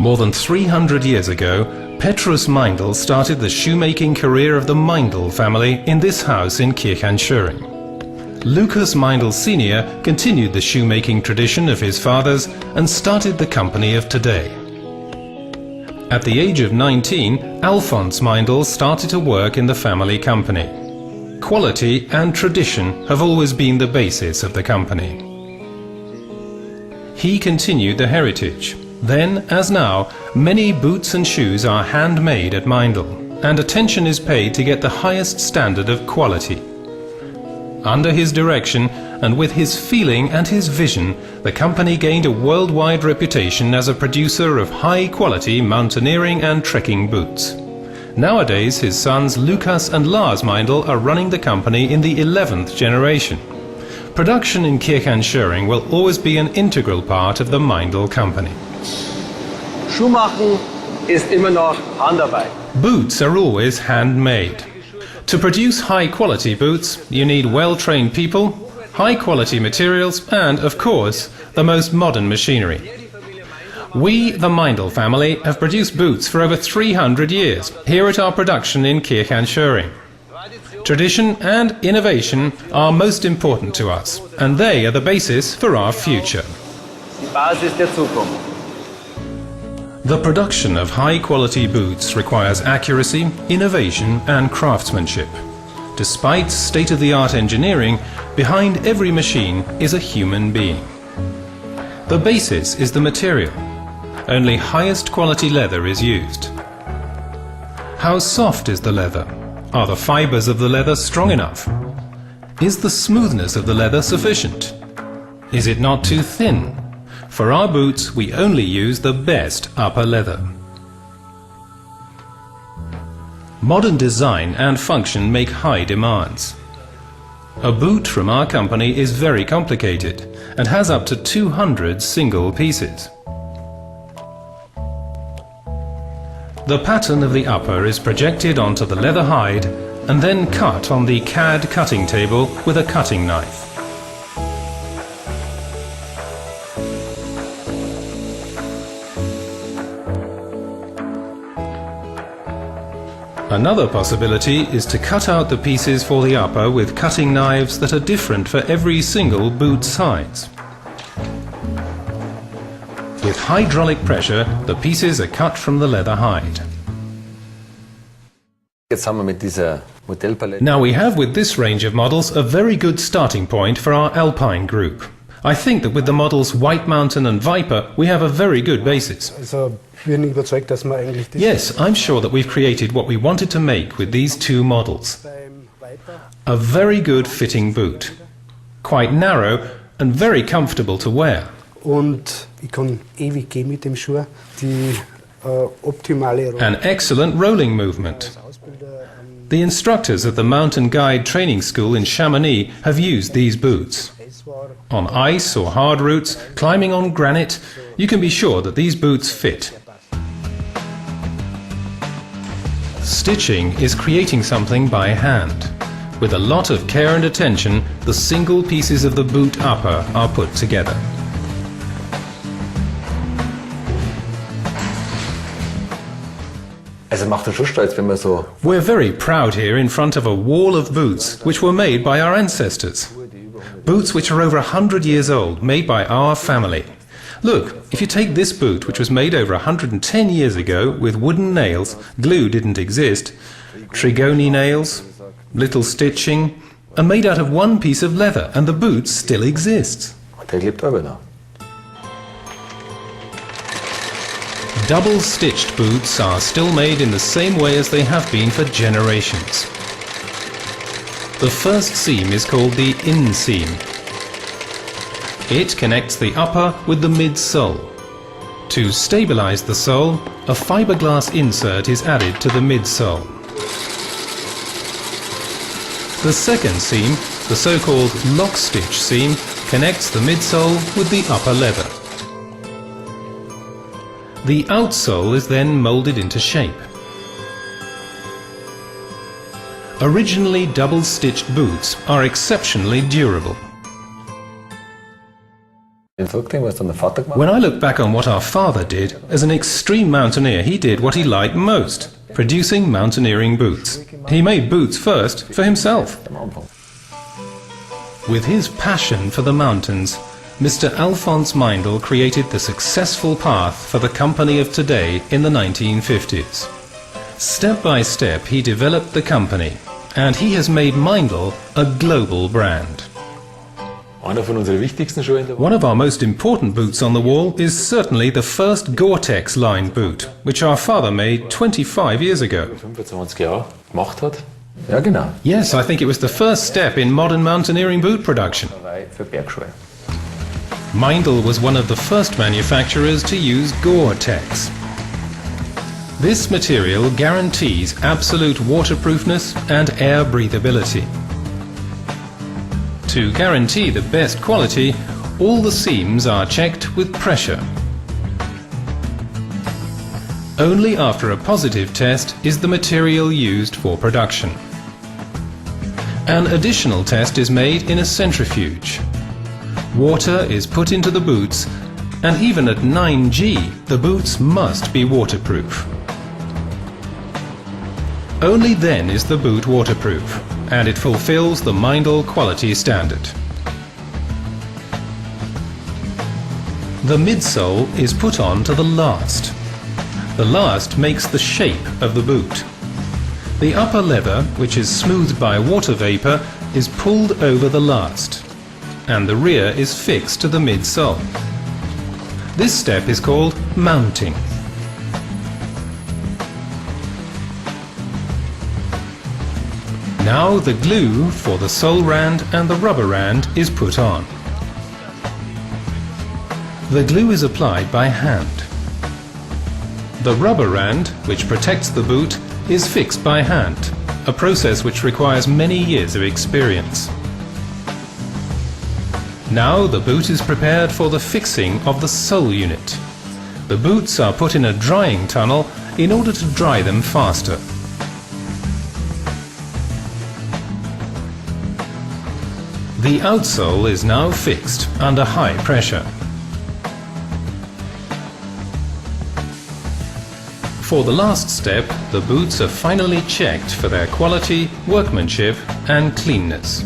More than 300 years ago, Petrus Meindl started the shoemaking career of the Meindl family in this house in Kirchheimsschöring. Lucas Meindl Sr. continued the shoemaking tradition of his fathers and started the company of today. At the age of 19, Alphonse Meindl started to work in the family company. Quality and tradition have always been the basis of the company. He continued the heritage. Then, as now, many boots and shoes are handmade at Meindl, and attention is paid to get the highest standard of quality. Under his direction, and with his feeling and his vision, the company gained a worldwide reputation as a producer of high-quality mountaineering and trekking boots. Nowadays, his sons Lukas and Lars Meindl are running the company in the 11th generation. Production in Kirchheimsschöring will always be an integral part of the Meindl company. Schuhmachen ist immer noch Handarbeit. Boots are always handmade. To produce high-quality boots, you need well-trained people, high-quality materials and, of course, the most modern machinery. We, the Meindl family, have produced boots for over 300 years here at our production in Kirchheimsschöring. Tradition and innovation are most important to us, and they are the basis for our future. Die Basis der Zukunft. The production of high-quality boots requires accuracy, innovation and craftsmanship. Despite state-of-the-art engineering, behind every machine is a human being. The basis is the material. Only highest quality leather is used. How soft is the leather? Are the fibers of the leather strong enough? Is the smoothness of the leather sufficient? Is it not too thin? For our boots, we only use the best upper leather. Modern design and function make high demands. A boot from our company is very complicated and has up to 200 single pieces. The pattern of the upper is projected onto the leather hide and then cut on the CAD cutting table with a cutting knife. Another possibility is to cut out the pieces for the upper with cutting knives that are different for every single boot size. With hydraulic pressure, the pieces are cut from the leather hide. Now we have with this range of models a very good starting point for our Alpine group. I think that with the models White Mountain and Viper we have a very good basis. Yes, I'm sure that we've created what we wanted to make with these two models. A very good fitting boot. Quite narrow and very comfortable to wear. An excellent rolling movement. The instructors at the Mountain Guide Training School in Chamonix have used these boots. On ice or hard routes, climbing on granite, you can be sure that these boots fit. Stitching is creating something by hand. With a lot of care and attention, the single pieces of the boot upper are put together. We're very proud here in front of a wall of boots which were made by our ancestors. Boots which are over 100 years old, made by our family. Look, if you take this boot which was made over 110 years ago with wooden nails, glue didn't exist, trigoni nails, little stitching, and made out of one piece of leather, and the boot still exists. Double-stitched boots are still made in the same way as they have been for generations. The first seam is called the inseam. It connects the upper with the midsole. To stabilize the sole, a fiberglass insert is added to the midsole. The second seam, the so-called lock stitch seam, connects the midsole with the upper leather. The outsole is then molded into shape. Originally double-stitched boots are exceptionally durable. zurückdenke, was dann der Vater gemacht When I look back on what our father did, as an extreme mountaineer, he did what he liked most, producing mountaineering boots. He made boots first for himself. am Anfang. With his passion for the mountains, Mr. Alphonse Meindl created the successful path for the company of today in the 1950s. Step by step he developed the company, and he has made Meindl a global brand. Einer von unseren wichtigsten Schuhen in der One of our most important boots on the wall is certainly the first Gore-Tex line boot, which our father made 25 years ago. 25 Jahren gemacht hat. Ja, genau. Yes, I think it was the first step in modern mountaineering boot production. Für Bergschuhe. Meindl was one of the first manufacturers to use Gore-Tex. This material guarantees absolute waterproofness and air breathability. To guarantee the best quality, all the seams are checked with pressure. Only after a positive test is the material used for production. An additional test is made in a centrifuge. Water is put into the boots, and even at 9G, the boots must be waterproof. Only then is the boot waterproof, and it fulfills the Meindl quality standard. The midsole is put on to the last. The last makes the shape of the boot. The upper leather, which is smoothed by water vapor, is pulled over the last, and the rear is fixed to the midsole. This step is called mounting. Now the glue for the sole rand and the rubber rand is put on. The glue is applied by hand. The rubber rand, which protects the boot, is fixed by hand, a process which requires many years of experience. Now the boot is prepared for the fixing of the sole unit. The boots are put in a drying tunnel in order to dry them faster. The outsole is now fixed under high pressure. For the last step, the boots are finally checked for their quality, workmanship and cleanness.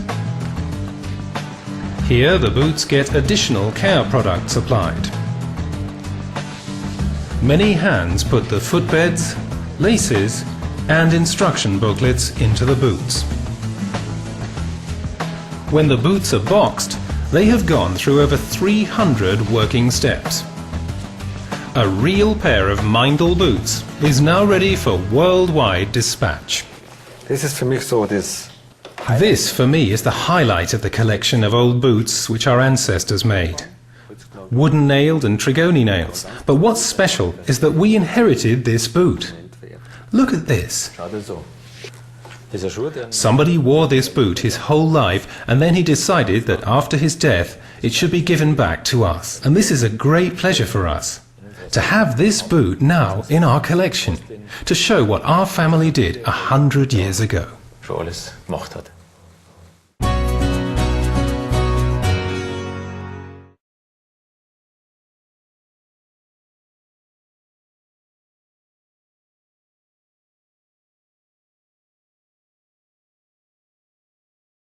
Here the boots get additional care products applied. Many hands put the footbeds, laces and instruction booklets into the boots. When the boots are boxed, they have gone through over 300 working steps. A real pair of Meindl boots is now ready for worldwide dispatch. Das ist für mich so das This, for me, is the highlight of the collection of old boots which our ancestors made. Wooden nailed and trigoni nails. But what's special is that we inherited this boot. Look at this. Schaut so. Das ist ein Schuh, der Somebody wore this boot his whole life, and then he decided that after his death it should be given back to us. And this is a great pleasure for us, to have this boot now in our collection, to show what our family did 100 years ago. schon alles gemacht hat.